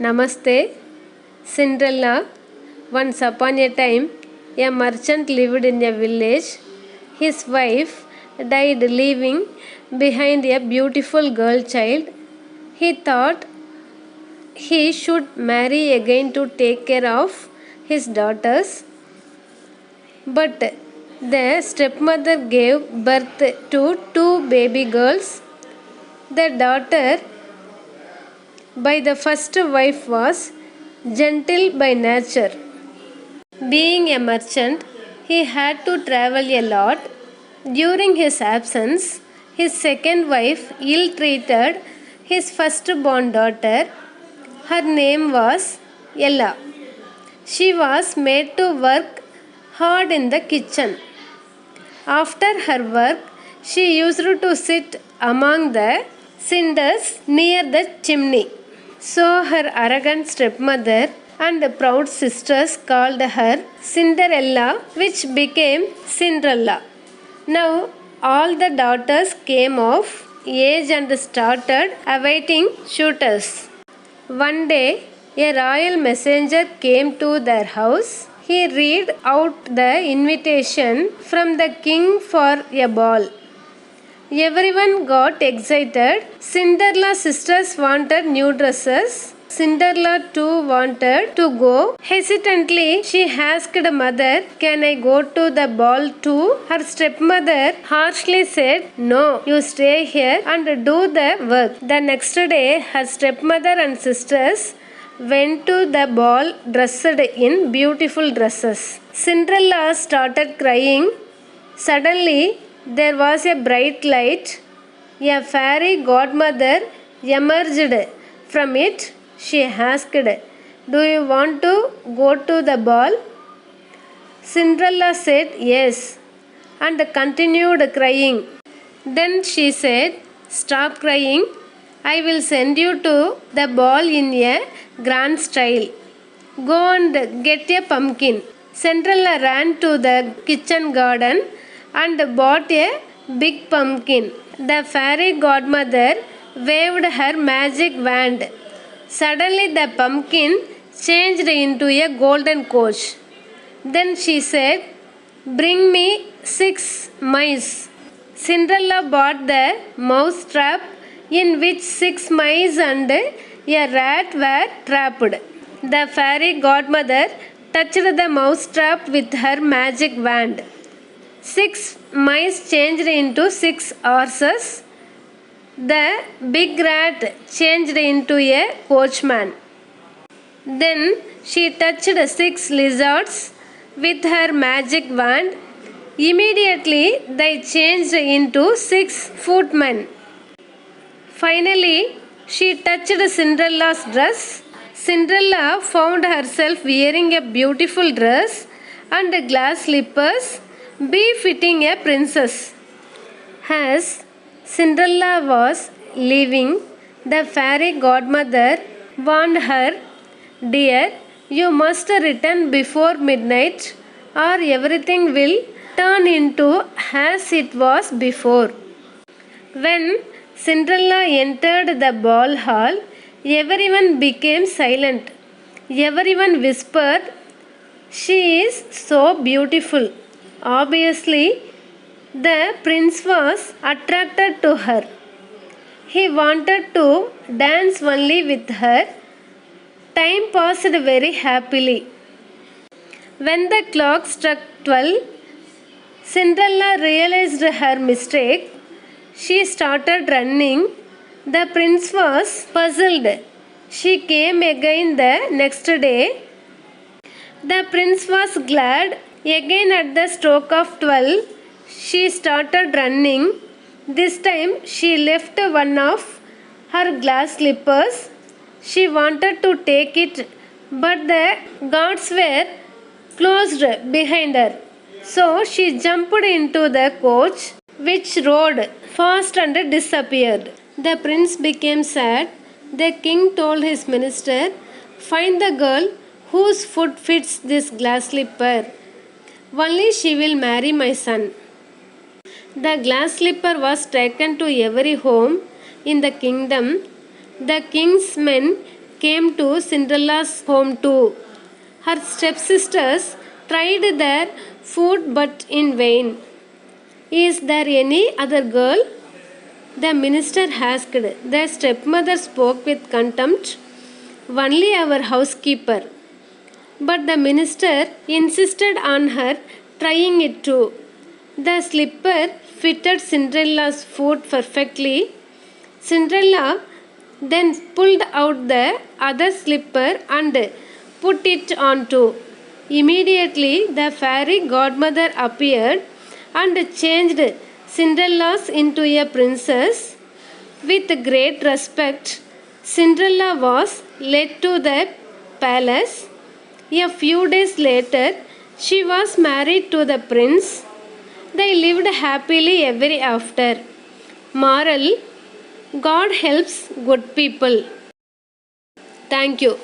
Namaste. Cinderella. Once upon a time, a merchant lived in a village. His wife died, leaving behind a beautiful girl child. He thought he should marry again to take care of his daughters. But the stepmother gave birth to two baby girls. The daughter by the first wife was gentle by nature. Being a merchant, he had to travel a lot. During his absence, his second wife ill treated his firstborn daughter. Her name was Ella. She was made to work hard in the kitchen. After her work, she used to sit among the cinders near the chimney. So her arrogant stepmother and proud sisters called her Cinderella, which became Cinderella. Now all the daughters came of age and started awaiting suitors. One day, a royal messenger came to their house. He read out the invitation from the king for a ball. Everyone got excited. Cinderella's sisters wanted new dresses. Cinderella too wanted to go. Hesitantly, she asked mother, "Can I go to the ball too?" Her stepmother harshly said, "No, you stay here and do the work." The next day, her stepmother and sisters went to the ball dressed in beautiful dresses. Cinderella started crying. Suddenly, there was a bright light. A fairy godmother emerged from it. She asked, "Do you want to go to the ball?" Cinderella said yes and continued crying. Then she said, "Stop crying. I will send you to the ball in a grand style. Go and get a pumpkin." Cinderella ran to the kitchen garden and bought a big pumpkin. The fairy godmother waved her magic wand. Suddenly the pumpkin changed into a golden coach. Then she said, "Bring me 6 mice." Cinderella bought the mouse trap in which 6 mice and a rat were trapped. The fairy godmother touched the mouse trap with her magic wand. 6 mice changed into 6 horses. The big rat changed into a coachman. Then she touched 6 lizards with her magic wand. Immediately they changed into 6 footmen. Finally, she touched Cinderella's dress. Cinderella found herself wearing a beautiful dress and glass slippers befitting a princess. As Cinderella was leaving, the fairy godmother warned her, "Dear, you must return before midnight or everything will turn into as it was before." When Cinderella entered the ball hall, everyone became silent. Everyone whispered, "She is so beautiful." Obviously, the prince was attracted to her. He wanted to dance only with her. Time passed very happily. When the clock struck 12, Cinderella realized her mistake. She started running. The prince was puzzled. She came again the next day. The prince was glad. Again at the stroke of 12, she started running. This time she left one of her glass slippers. She wanted to take it, but the guards were closed behind her. So she jumped into the coach, which rode fast and disappeared. The prince became sad. The king told his minister, "Find the girl whose foot fits this glass slipper. Only she will marry my son." The glass slipper was taken to every home in the kingdom. The king's men came to Cinderella's home too. Her stepsisters tried their food but in vain. Is there any other girl? The minister asked. The stepmother spoke with contempt. Only our housekeeper. But the minister insisted on her trying it too. The slipper fitted Cinderella's foot perfectly. Cinderella then pulled out the other slipper and put it on too. Immediately the fairy godmother appeared and changed Cinderella into a princess. With great respect, Cinderella was led to the palace. A few days later, she was married to the prince. They lived happily ever after. Moral: God helps good people. Thank you.